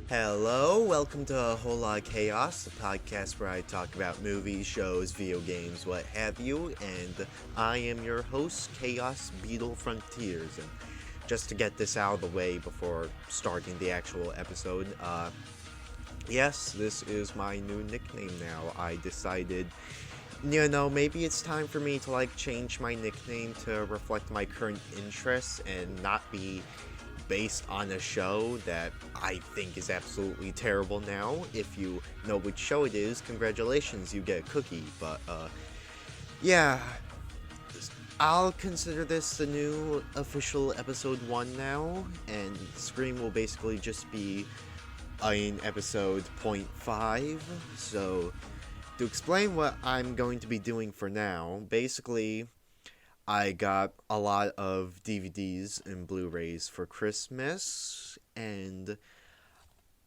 Hello, welcome to A Whole Lot of Chaos, a podcast where I talk about movies, shows, video games, what have you, and I am your host, Chaos Beetle Frontiers. And just to get this out of the way before starting the actual episode, yes, this is my new nickname now. I decided, maybe it's time for me to change my nickname to reflect my current interests and not be based on a show that I think is absolutely terrible now. If you know which show it is, congratulations, you get a cookie. But, yeah, I'll consider this the new official episode 1 now, and Scream will basically just be in episode .5. So, to explain what I'm going to be doing for now, basically, I got a lot of DVDs and Blu-rays for Christmas, and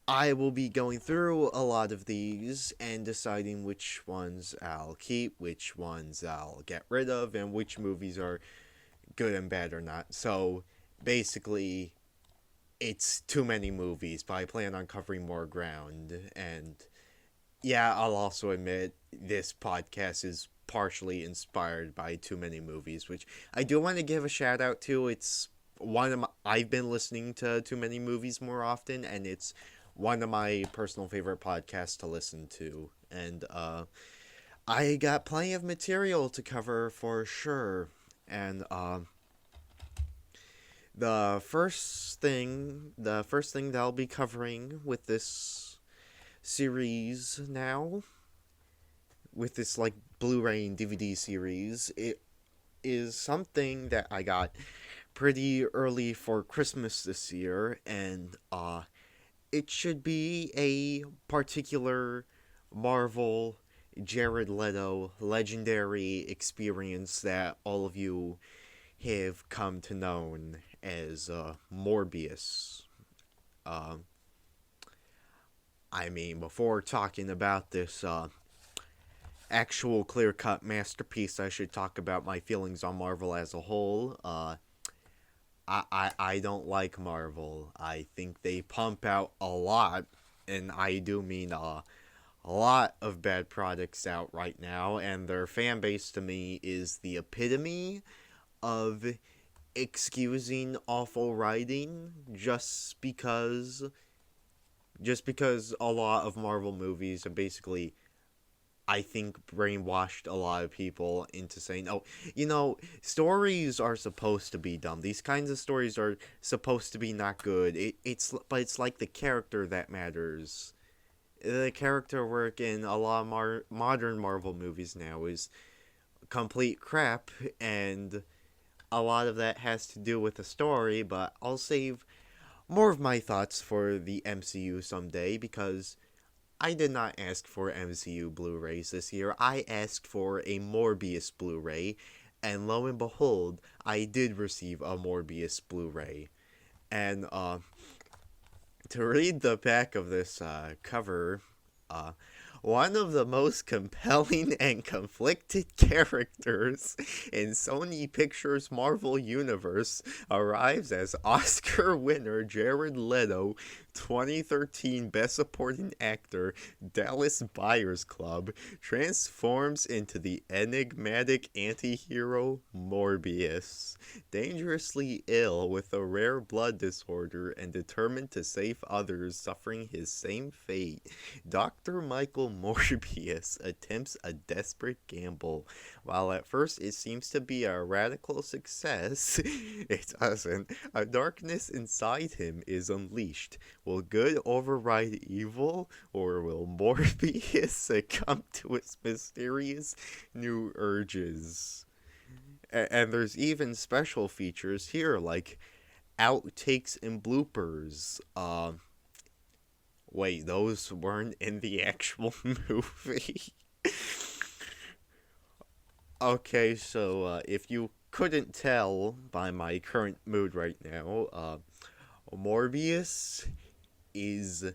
I will be going through a lot of these and deciding which ones I'll keep, which ones I'll get rid of, and which movies are good and bad or not. So, basically, it's too many movies, but I plan on covering more ground, and yeah, I'll also admit this podcast is partially inspired by too many movies, which I do want to give a shout out to. It's one of I've been listening to too many movies more often, and it's one of my personal favorite podcasts to listen to. And I got plenty of material to cover for sure. And the first thing that I'll be covering with this series now, with this Blu-ray and DVD series, it is something that I got pretty early for Christmas this year, and it should be a particular Marvel Jared Leto legendary experience that all of you have come to know as Morbius. Uh, before talking about this actual clear-cut masterpiece, I should talk about my feelings on Marvel as a whole. I don't like Marvel. I think they pump out a lot, and I do mean a lot of bad products out right now, and their fan base to me is the epitome of excusing awful writing just because a lot of Marvel movies are basically, I think, brainwashed a lot of people into saying, oh, stories are supposed to be dumb. These kinds of stories are supposed to be not good. But it's like the character that matters. The character work in a lot of modern Marvel movies now is complete crap, and a lot of that has to do with the story, but I'll save more of my thoughts for the MCU someday, because I did not ask for MCU Blu-rays this year. I asked for a Morbius Blu-ray, and lo and behold, I did receive a Morbius Blu-ray. And to read the back of this cover, uh, one of the most compelling and conflicted characters in Sony Pictures' Marvel Universe arrives as Oscar winner Jared Leto, 2013 Best Supporting Actor, Dallas Buyers Club, transforms into the enigmatic anti-hero Morbius. Dangerously ill with a rare blood disorder and determined to save others suffering his same fate, Dr. Michael Morbius attempts a desperate gamble. While at first it seems to be a radical success, it doesn't. A darkness inside him is unleashed. Will good override evil, or will Morbius succumb to its mysterious new urges? And there's even special features here, like outtakes and bloopers. Wait, those weren't in the actual movie. Okay, so if you couldn't tell by my current mood right now, Morbius is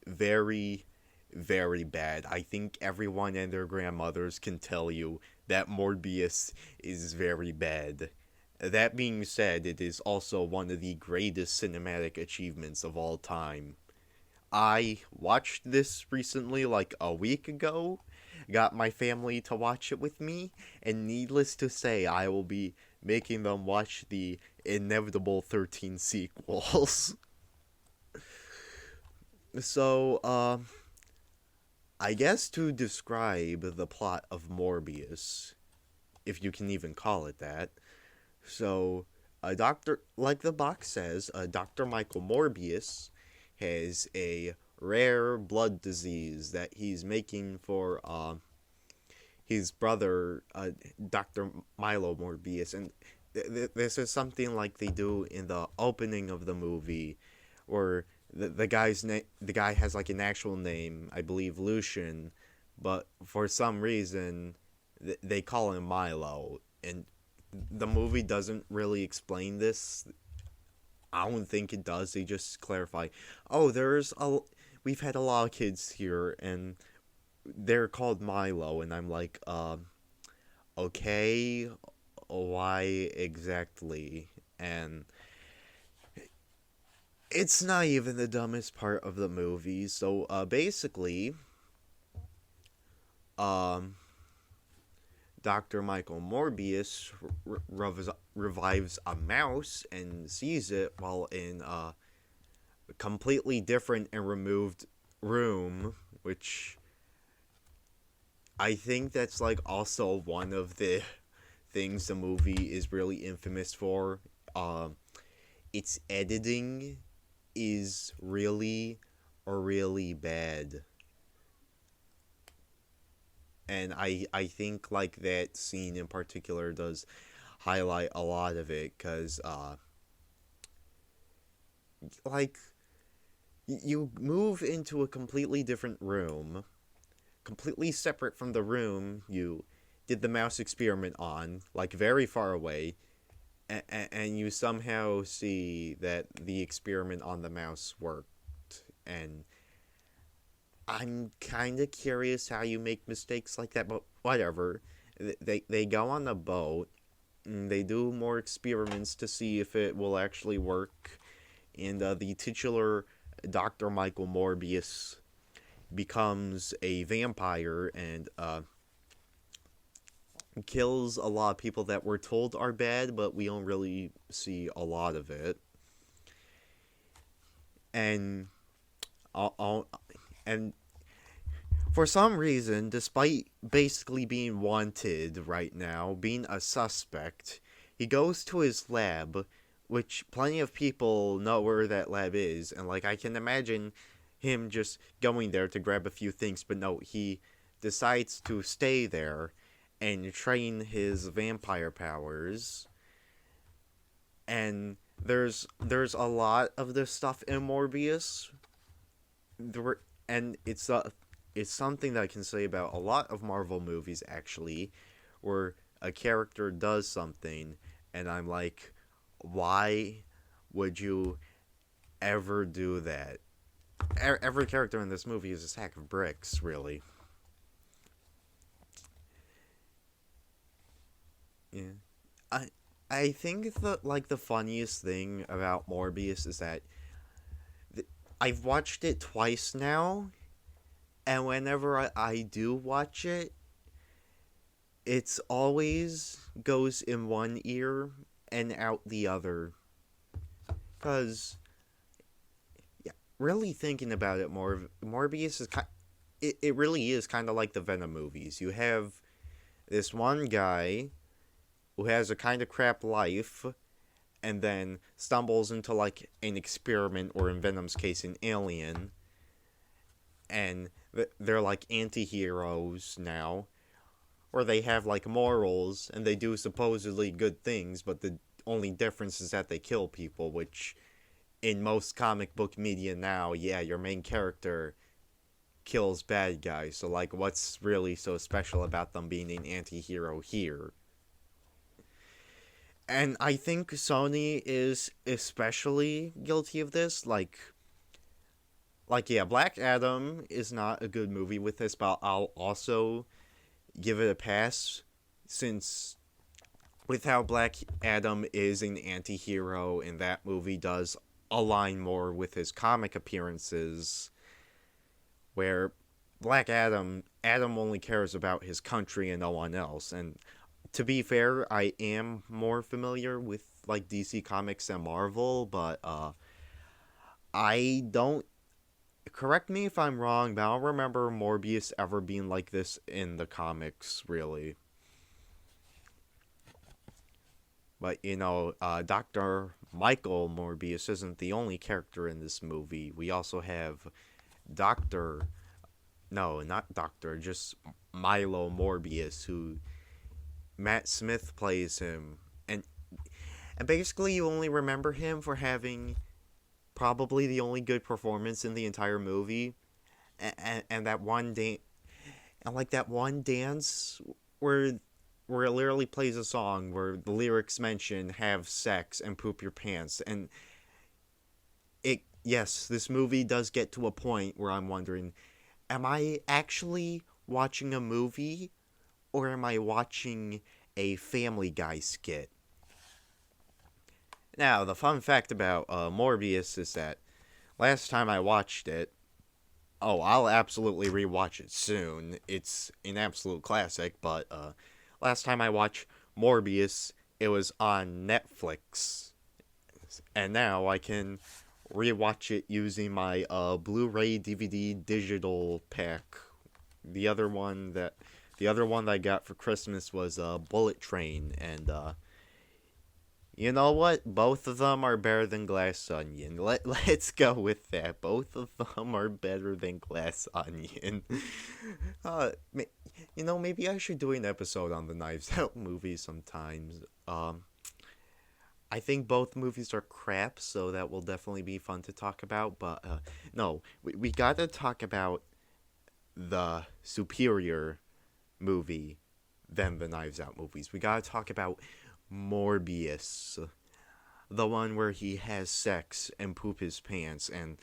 very, very bad. I think everyone and their grandmothers can tell you that Morbius is very bad. That being said, it is also one of the greatest cinematic achievements of all time. I watched this recently, like a week ago. Got my family to watch it with me, and needless to say, I will be making them watch the inevitable 13 sequels. So, I guess to describe the plot of Morbius, if you can even call it that. So, a doctor, like the box says, Dr. Michael Morbius has a rare blood disease that he's making for his brother, Dr. Milo Morbius. And this is something like they do in the opening of the movie, where the guy has like an actual name, I believe Lucian, but for some reason they call him Milo, and the movie doesn't really explain this. I don't think it does. They just clarify, oh, we've had a lot of kids here, and they're called Milo, and I'm like, okay, why exactly? And it's not even the dumbest part of the movie. So, basically, um, Dr. Michael Morbius revives a mouse and sees it while in a completely different and removed room, which I think that's like also one of the things the movie is really infamous for. Its editing is really, really bad. And I think like that scene in particular does highlight a lot of it, because like you move into a completely different room, completely separate from the room you did the mouse experiment on, like very far away, and you somehow see that the experiment on the mouse worked. And I'm kind of curious how you make mistakes like that, but whatever. They go on the boat, and they do more experiments to see if it will actually work. And the titular Dr. Michael Morbius becomes a vampire and kills a lot of people that we're told are bad, but we don't really see a lot of it. And and for some reason, despite basically being wanted right now, being a suspect, he goes to his lab, which plenty of people know where that lab is, and like I can imagine him just going there to grab a few things, but no, he decides to stay there and train his vampire powers. And there's a lot of this stuff in Morbius. And it's something that I can say about a lot of Marvel movies, actually, where a character does something and I'm like, why would you ever do that? Every character in this movie is a sack of bricks, really. Yeah. I I think the funniest thing about Morbius is that I've watched it twice now, and whenever I do watch it, it's always goes in one ear and out the other. Cause yeah, really thinking about it more, Morbius is it really is kind of like the Venom movies. You have this one guy who has a kind of crap life, and then stumbles into like an experiment, or in Venom's case, an alien, and they're like anti-heroes now, or they have like morals and they do supposedly good things, but the only difference is that they kill people, which in most comic book media now, yeah, your main character kills bad guys, so like what's really so special about them being an anti-hero here? And I think Sony is especially guilty of this. Yeah, Black Adam is not a good movie with this, but I'll also give it a pass, since with how Black Adam is an anti-hero and that movie does align more with his comic appearances. where Adam only cares about his country and no one else. And to be fair, I am more familiar with like DC Comics and Marvel, but I don't, correct me if I'm wrong, but I don't remember Morbius ever being like this in the comics, really. But Dr. Michael Morbius isn't the only character in this movie. We also have Doctor, no, not Doctor, just Milo Morbius, who Matt Smith plays him, and basically you only remember him for having probably the only good performance in the entire movie, and that one day, and like that one dance where it literally plays a song where the lyrics mention have sex and poop your pants, and yes, this movie does get to a point where I'm wondering, am I actually watching a movie or am I watching a Family Guy skit? Now, the fun fact about Morbius is that last time I watched it, oh, I'll absolutely rewatch it soon. It's an absolute classic, but last time I watched Morbius, it was on Netflix. And now I can rewatch it using my Blu-ray DVD digital pack. The other one that I got for Christmas was Bullet Train, and you know what? Both of them are better than Glass Onion. Let's go with that. Both of them are better than Glass Onion. uh, maybe I should do an episode on the Knives Out movies sometimes. I think both movies are crap, so that will definitely be fun to talk about. But no, we gotta talk about the superior movie than the Knives Out movies. We gotta talk about Morbius, the one where he has sex and poop his pants. And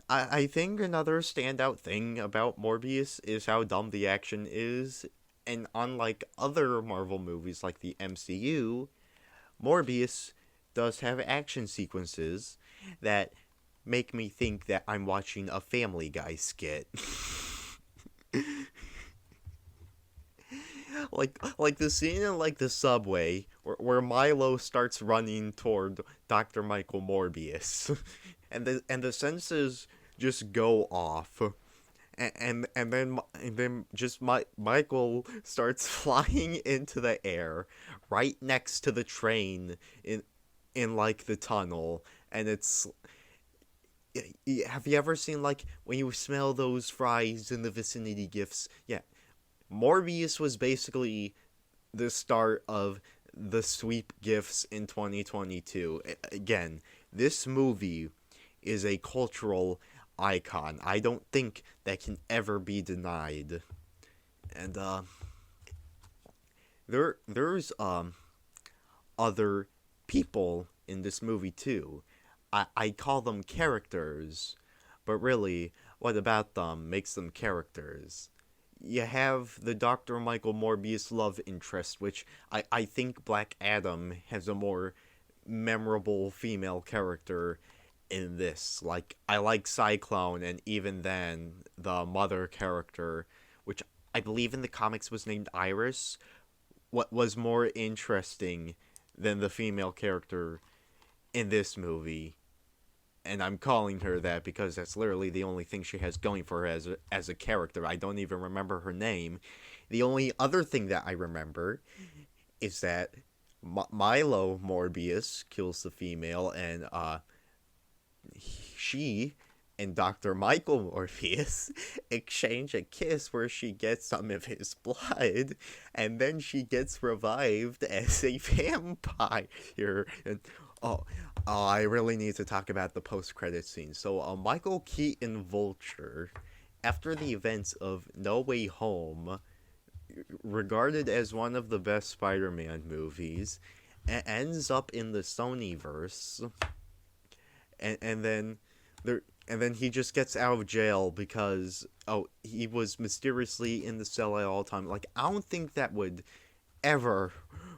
I think another standout thing about Morbius is how dumb the action is. And unlike other Marvel movies like the MCU, Morbius does have action sequences that make me think that I'm watching a Family Guy skit. like the scene in like the subway where Milo starts running toward Dr. Michael Morbius, and the senses just go off, and then just Michael starts flying into the air right next to the train in like the tunnel, and it's. Have you ever seen like when you smell those fries in the vicinity gifts? Yeah, Morbius was basically the start of the sweep gifts in 2022. Again, this movie is a cultural icon. I don't think that can ever be denied. And there's other people in this movie too. I call them characters, but really, what about them makes them characters? You have the Dr. Michael Morbius love interest, which I think Black Adam has a more memorable female character in this. Like, I like Cyclone, and even then, the mother character, which I believe in the comics was named Iris, what was more interesting than the female character in this movie. And I'm calling her that because that's literally the only thing she has going for her as a character. I don't even remember her name. The only other thing that I remember is that Milo Morbius kills the female, and she and Dr. Michael Morbius exchange a kiss where she gets some of his blood, and then she gets revived as a vampire. And oh, I really need to talk about the post-credit scene. So, Michael Keaton Vulture, after the events of No Way Home, regarded as one of the best Spider-Man movies, ends up in the Sonyverse, and then there. And then he just gets out of jail because, he was mysteriously in the cell at all time. Like, I don't think that would ever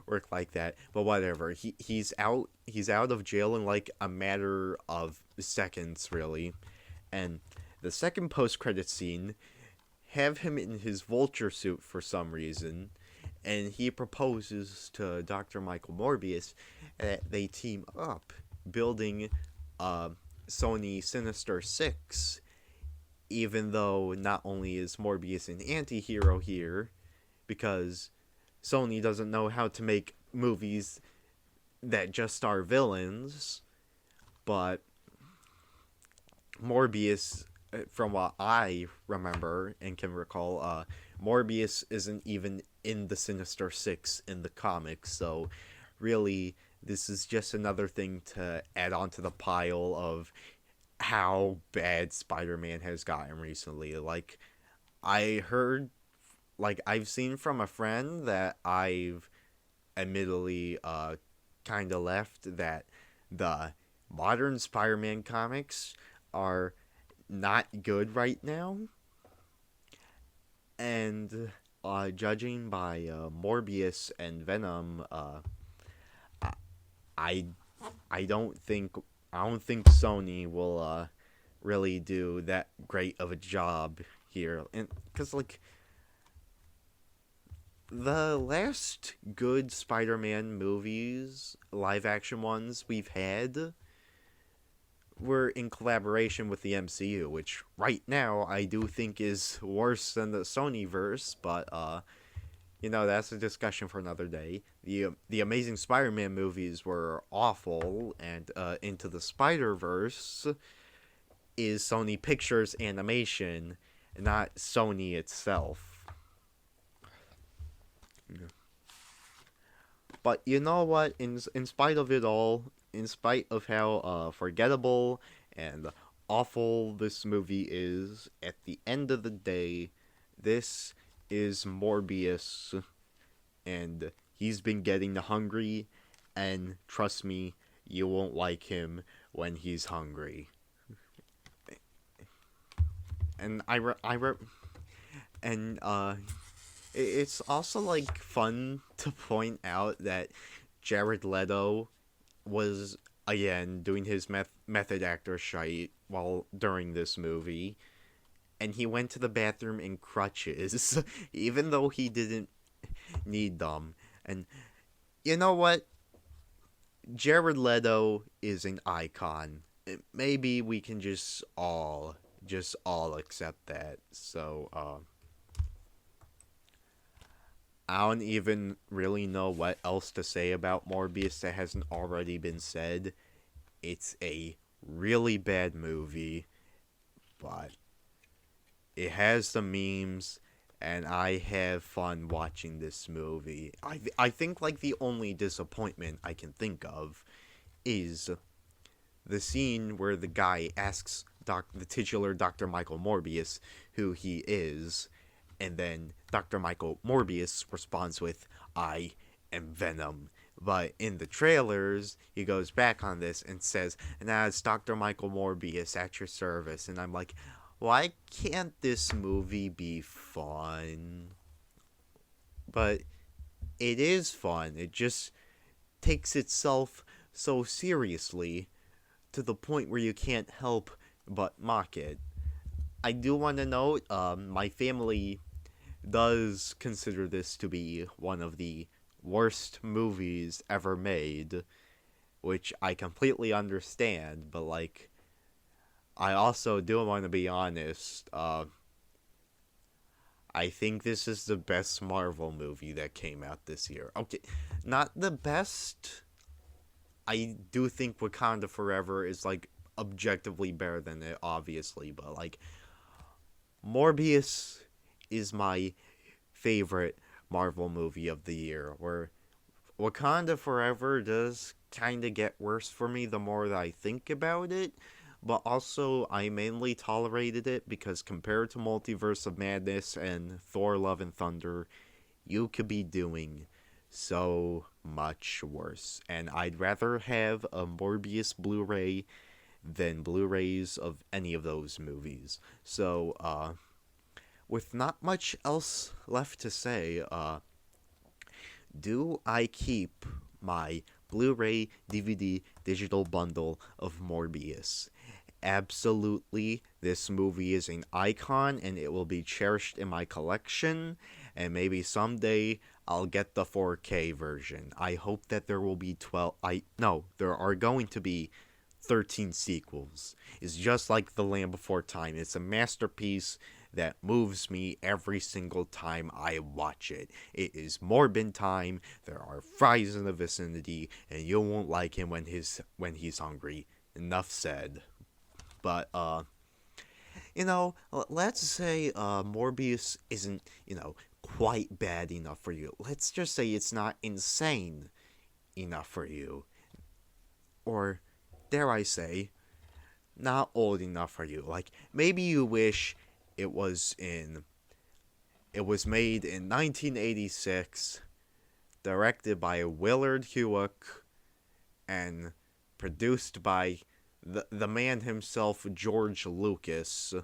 work like that, but whatever. He's out of jail in like a matter of seconds, really. And the second post-credit scene have him in his vulture suit for some reason, and he proposes to Dr. Michael Morbius that they team up, building uh, Sony Sinister Six, even though not only is Morbius an anti-hero here, because Sony doesn't know how to make movies that just star villains, but Morbius, from what I remember and can recall, Morbius isn't even in the Sinister Six in the comics, so really, this is just another thing to add on to the pile of how bad Spider-Man has gotten recently. Like, I heard, like, I've seen from a friend that I've admittedly kind of left that the modern Spider-Man comics are not good right now. And judging by Morbius and Venom, I I don't think Sony will really do that great of a job here, and because like the last good Spider-Man movies, live action ones we've had, were in collaboration with the MCU, which right now I do think is worse than the Sony verse, but that's a discussion for another day. The Amazing Spider-Man movies were awful, and Into the Spider-Verse is Sony Pictures Animation, not Sony itself. But you know what? In spite of it all, in spite of how forgettable and awful this movie is, at the end of the day, this is Morbius, and he's been getting hungry, and trust me, you won't like him when he's hungry. And and it's also like fun to point out that Jared Leto was again doing his method actor shite while during this movie, and he went to the bathroom in crutches, even though he didn't need them. And you know what? Jared Leto is an icon. Maybe we can just all accept that. So, I don't even really know what else to say about Morbius that hasn't already been said. It's a really bad movie, but it has the memes, and I have fun watching this movie. I think like the only disappointment I can think of is the scene where the guy asks the titular Dr. Michael Morbius who he is, and then Dr. Michael Morbius responds with, "I am Venom." But in the trailers, he goes back on this and says, "Nah, it's Dr. Michael Morbius at your service." And I'm like, why can't this movie be fun? But it is fun. It just takes itself so seriously to the point where you can't help but mock it. I do want to note, my family does consider this to be one of the worst movies ever made, which I completely understand, but like, I also do want to be honest, I think this is the best Marvel movie that came out this year. Okay, not the best. I do think Wakanda Forever is like objectively better than it, obviously, but like, Morbius is my favorite Marvel movie of the year, where Wakanda Forever does kind of get worse for me the more that I think about it, but also I mainly tolerated it because compared to Multiverse of Madness and Thor Love and Thunder, you could be doing so much worse. And I'd rather have a Morbius Blu-ray than Blu-rays of any of those movies. So, with not much else left to say, do I keep my Blu-ray DVD digital bundle of Morbius? absolutely, this movie is an icon and it will be cherished in my collection. And maybe someday I'll get the 4K version. I hope that there will be 12. No, there are going to be 13 sequels. It's just like The Land Before Time. It's a masterpiece that moves me every single time I watch it. It is Morbin time. There are fries in the vicinity, and you won't like him when he's hungry. Enough said. But let's say Morbius isn't, quite bad enough for you. Let's just say it's not insane enough for you. Or dare I say, not old enough for you. Like maybe you wish it was made in 1986, directed by Willard Huyck, and produced by the man himself, George Lucas,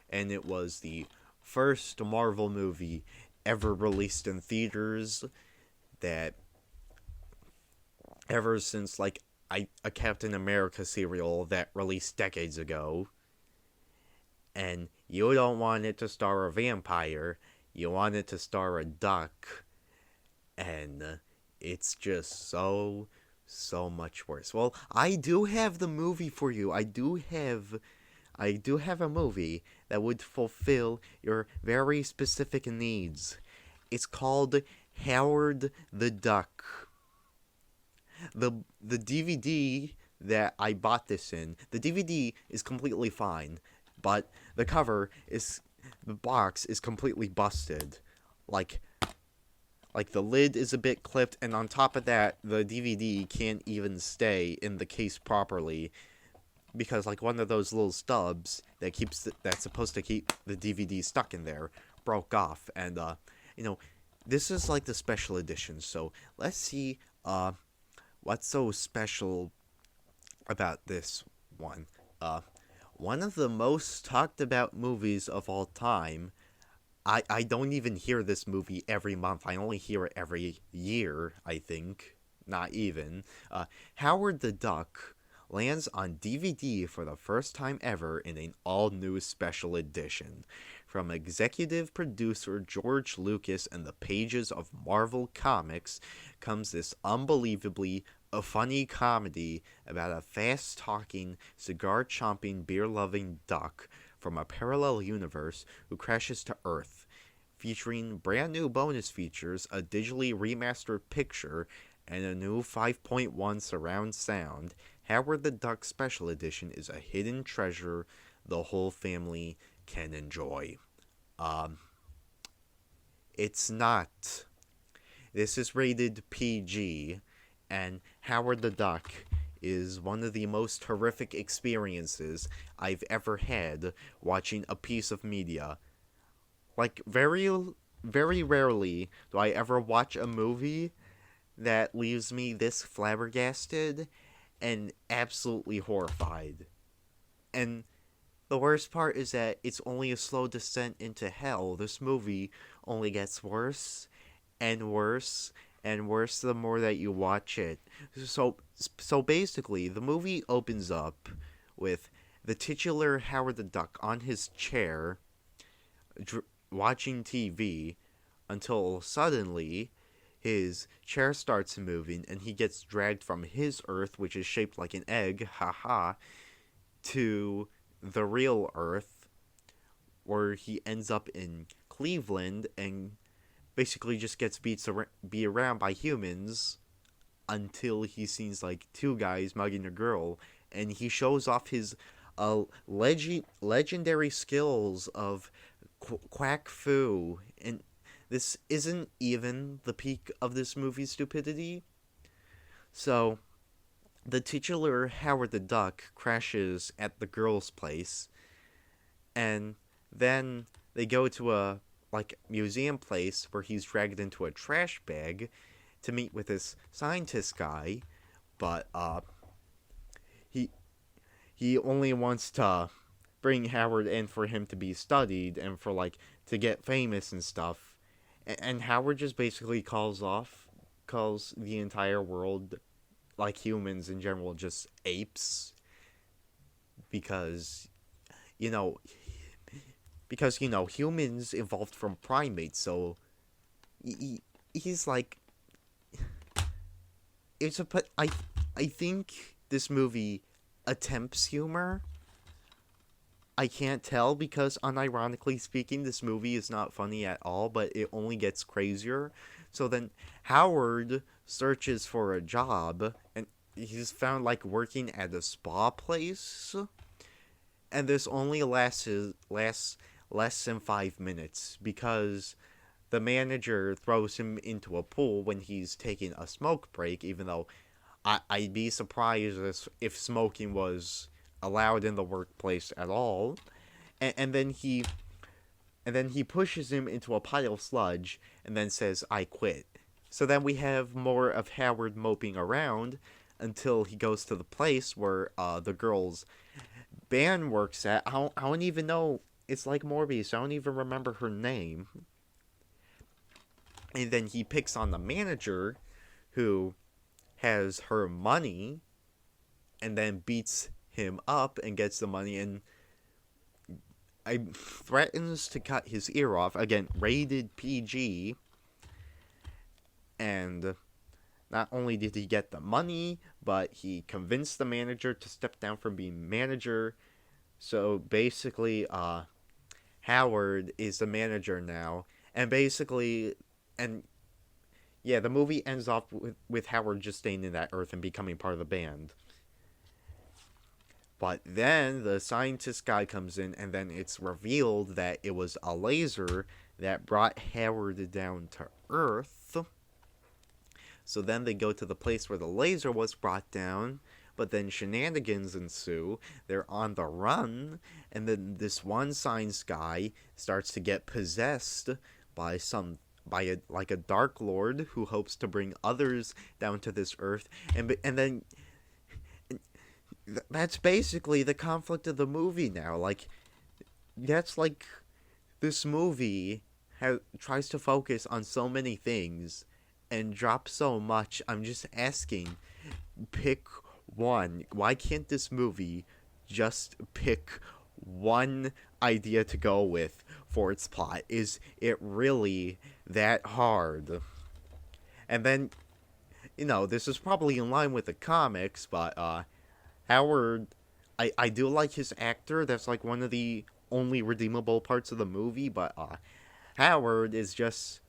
and it was the first Marvel movie ever released in theaters that ever since like a Captain America serial that released decades ago. And you don't want it to star a vampire, you want it to star a duck, and it's just so much worse. Well, I do have the movie for you. I do have a movie that would fulfill your very specific needs. It's called Howard the Duck. The DVD that I bought this in, the DVD is completely fine, but the box is completely busted. Like the lid is a bit clipped, and on top of that, the DVD can't even stay in the case properly because like one of those little stubs that's supposed to keep the DVD stuck in there broke off, and this is like the special edition. So let's see what's so special about this one. One of the most talked about movies of all time. I don't even hear this movie every month. I only hear it every year, I think. Not even. Howard the Duck lands on DVD for the first time ever in an all-new special edition. From executive producer George Lucas and the pages of Marvel Comics comes this unbelievably a funny comedy about a fast-talking, cigar-chomping, beer-loving duck from a parallel universe who crashes to Earth, featuring brand new bonus features, a digitally remastered picture, and a new 5.1 surround sound. Howard the Duck Special Edition is a hidden treasure the whole family can enjoy. It's not. This is rated PG, and Howard the Duck is one of the most horrific experiences I've ever had watching a piece of media. Like, very, very rarely do I ever watch a movie that leaves me this flabbergasted and absolutely horrified. And the worst part is that it's only a slow descent into hell. This movie only gets worse and worse and worse the more that you watch it. So basically, the movie opens up with the titular Howard the Duck on his chair watching TV until suddenly his chair starts moving and he gets dragged from his Earth, which is shaped like an egg, haha, to the real Earth, where he ends up in Cleveland and basically just gets beat around by humans until he sees like two guys mugging a girl, and he shows off his legendary skills of quack foo, and this isn't even the peak of this movie's stupidity. So the titular Howard the Duck crashes at the girl's place, and then they go to a museum place where he's dragged into a trash bag to meet with this scientist guy, but he only wants to bring Howard in for him to be studied and for to get famous and stuff. And Howard just basically calls the entire world, like humans in general, just apes. because you know humans evolved from primates, so he's like it's a but I think this movie attempts humor. I can't tell because, unironically speaking, this movie is not funny at all, but it only gets crazier. So then Howard searches for a job, and he's found like working at a spa place, and this only lasts less than 5 minutes because the manager throws him into a pool when he's taking a smoke break, even though I'd be surprised if smoking was allowed in the workplace at all. And then he pushes him into a pile of sludge and then says, "I quit." So then we have more of Howard moping around until he goes to the place where the girl's band works at. I don't even know. It's like Morbius. I don't even remember her name. And then he picks on the manager, who has her money, and then beats him up and gets the money, and threatens to cut his ear off. Again, rated PG. And not only did he get the money, but he convinced the manager to step down from being manager. So basically, Howard is the manager now. And basically, and yeah, the movie ends off with Howard just staying in that Earth and becoming part of the band. But then the scientist guy comes in, and then it's revealed that it was a laser that brought Howard down to Earth. So then they go to the place where the laser was brought down, but then shenanigans ensue. They're on the run, and then this one science guy starts to get possessed by a dark lord who hopes to bring others down to this Earth, and then that's basically the conflict of the movie now. Like, that's like this movie tries to focus on so many things and drop so much. I'm just asking, pick one. Why can't this movie just pick one idea to go with for its plot? Is it really that hard? And then, this is probably in line with the comics, but Howard, I do like his actor. That's like one of the only redeemable parts of the movie, but Howard is just,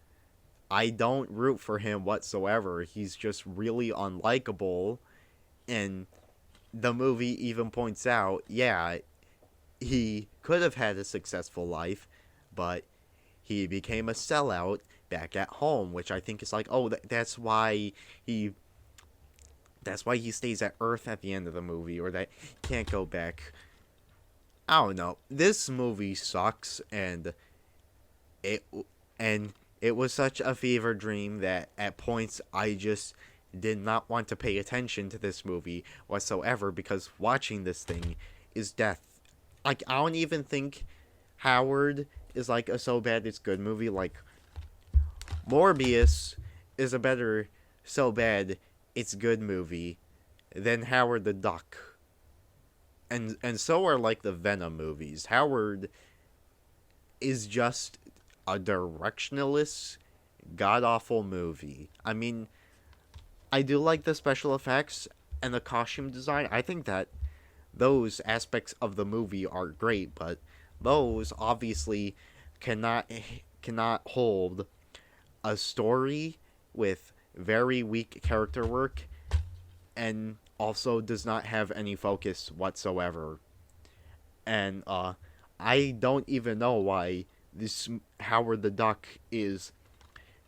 I don't root for him whatsoever. He's just really unlikable, and the movie even points out, yeah, he could have had a successful life, but he became a sellout back at home, which I think is like, oh, that's why he stays at Earth at the end of the movie, or that he can't go back. I don't know. This movie sucks, and it was such a fever dream that at points I just did not want to pay attention to this movie whatsoever, because watching this thing is death. Like, I don't even think Howard is like a so bad it's good movie. Like, Morbius is a better so bad it's good movie than Howard the Duck. And so are like the Venom movies. Howard is just a directionless, god-awful movie. I mean, I do like the special effects and the costume design. I think that those aspects of the movie are great, but those obviously cannot hold a story with very weak character work, and also does not have any focus whatsoever. And I don't even know why this Howard the Duck is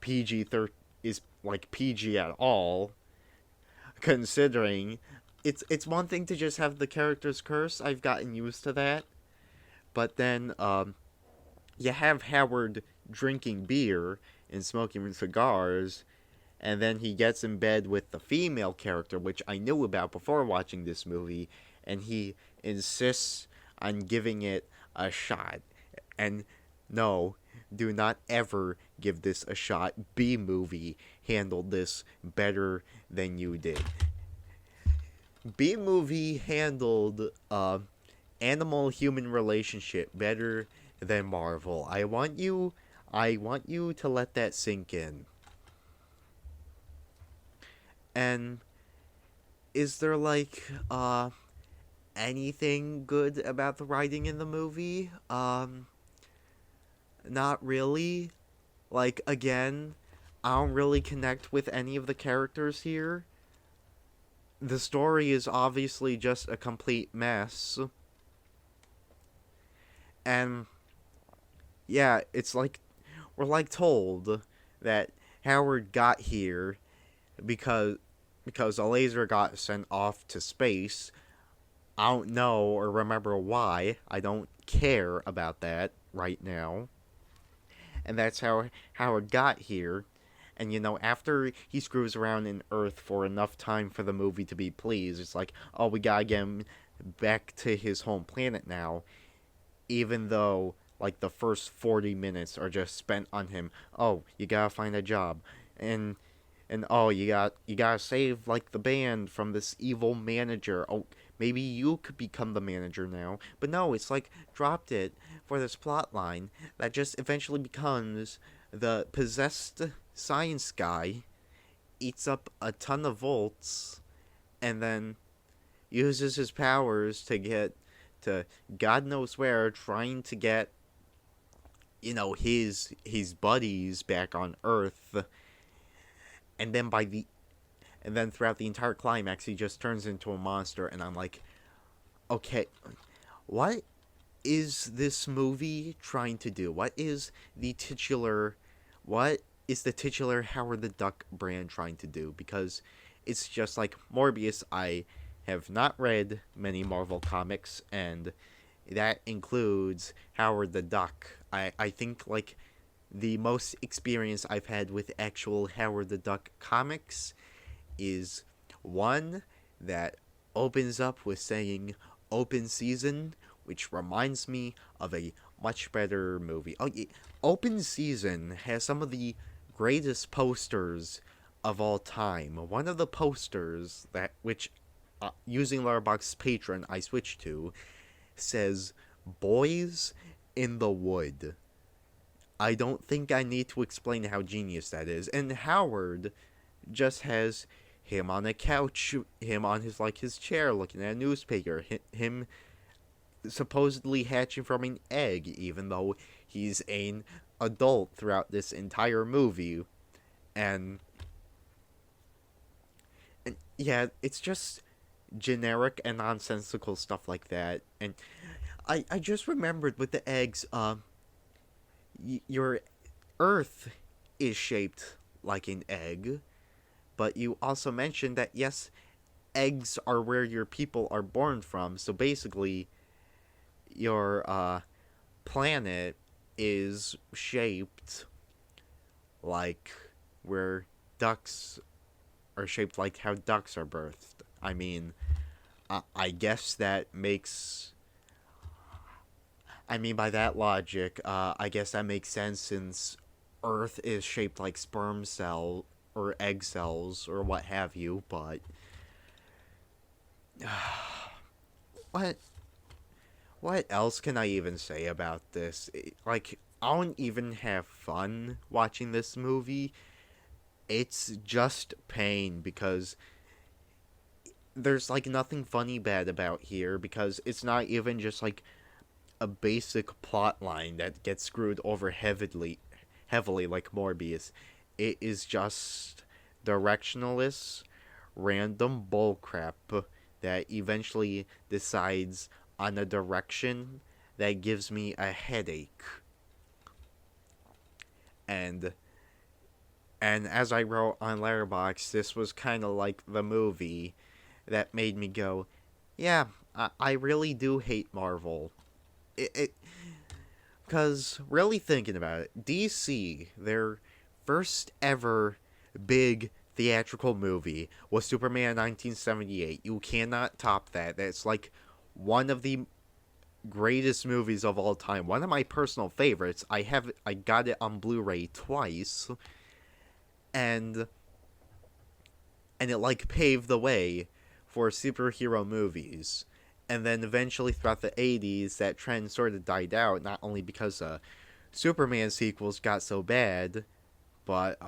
is like PG at all, considering it's one thing to just have the characters curse. I've gotten used to that. But then you have Howard drinking beer and smoking cigars, and then he gets in bed with the female character, which I knew about before watching this movie, and he insists on giving it a shot. And no, do not ever give this a shot. B-movie handled this better than you did. B-movie handled animal human relationship better than Marvel. I want you to let that sink in. And is there like anything good about the writing in the movie? Not really. Like again, I don't really connect with any of the characters here. The story is obviously just a complete mess. And yeah, it's like we're like told that Howard got here because a laser got sent off to space. I don't know or remember why. I don't care about that right now. And that's how Howard got here. And after he screws around in Earth for enough time for the movie to be pleased, it's like, oh, we gotta get him back to his home planet now. Even though like the first 40 minutes are just spent on him. Oh, you gotta find a job, and oh, you gotta save like the band from this evil manager. Oh, maybe you could become the manager now. But no, it's like dropped it for this plot line that just eventually becomes the possessed science guy eats up a ton of volts and then uses his powers to get to God knows where, trying to get his buddies back on Earth, and then throughout the entire climax he just turns into a monster, and I'm like, okay, what is this movie trying to do? What is the titular Howard the Duck brand trying to do? Because it's just like Morbius. I have not read many Marvel comics, and that includes Howard the Duck. I think like the most experience I've had with actual Howard the Duck comics is one that opens up with saying open season, which reminds me of a much better movie. Oh, yeah. Open season has some of the greatest posters of all time. One of the posters that which using Letterboxd Patron I switched to says "Boys in the Wood." I don't think I need to explain how genius that is. And Howard just has him on a couch, him on his chair looking at a newspaper, him supposedly hatching from an egg, even though he's an adult throughout this entire movie. And yeah, it's just generic and nonsensical stuff like that. And I just remembered with the eggs, your Earth is shaped like an egg, but you also mentioned that yes, eggs are where your people are born from. So basically, your planet is shaped like where ducks are shaped like how ducks are birthed. I mean, I guess that makes. I mean, by that logic, I guess that makes sense since Earth is shaped like sperm cell or egg cells or what have you. But what what else can I even say about this? Like, I don't even have fun watching this movie. It's just pain because there's like nothing funny bad about here because it's not even just like a basic plot line that gets screwed over heavily like Morbius. It is just directionless, random bullcrap that eventually decides on a direction that gives me a headache. And as I wrote on Letterboxd, this was kind of like the movie that made me go, yeah, I really do hate Marvel. Because really thinking about it, DC, their first ever big theatrical movie was Superman 1978. You cannot top that. That's like one of the greatest movies of all time. One of my personal favorites. I got it on Blu-ray twice, and it like paved the way for superhero movies. And then eventually throughout the 80s, that trend sort of died out, not only because Superman sequels got so bad, but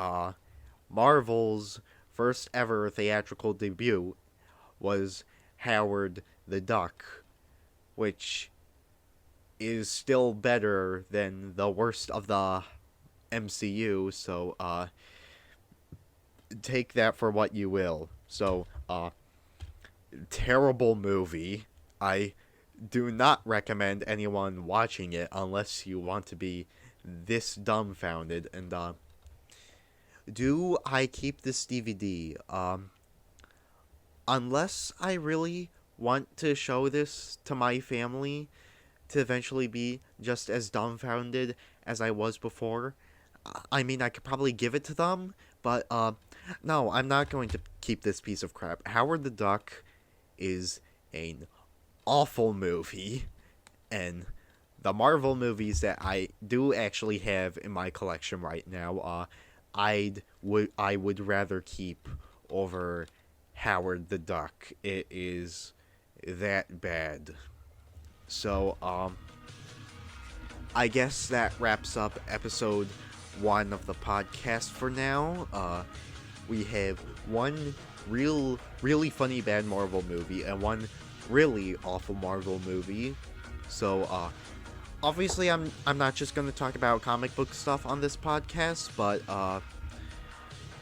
Marvel's first ever theatrical debut was Howard the Duck, which is still better than the worst of the MCU, so take that for what you will. So, terrible movie. I do not recommend anyone watching it unless you want to be this dumbfounded. And do I keep this DVD? Unless I really want to show this to my family to eventually be just as dumbfounded as I was before. I mean, I could probably give it to them, but no, I'm not going to keep this piece of crap. Howard the Duck is an awful movie, and the Marvel movies that I do actually have in my collection right now, I would rather keep over Howard the Duck. It is that bad. So, I guess that wraps up episode 1 of the podcast for now. We have one really funny bad Marvel movie and one really awful Marvel movie. So, obviously I'm not just gonna talk about comic book stuff on this podcast, but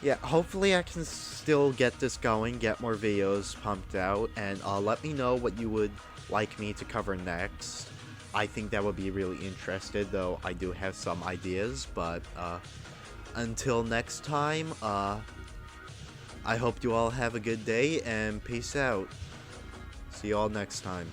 yeah, hopefully I can still get this going, get more videos pumped out, and let me know what you would like me to cover next. I think that would be really interesting, though I do have some ideas, but until next time, I hope you all have a good day, and peace out. See you all next time.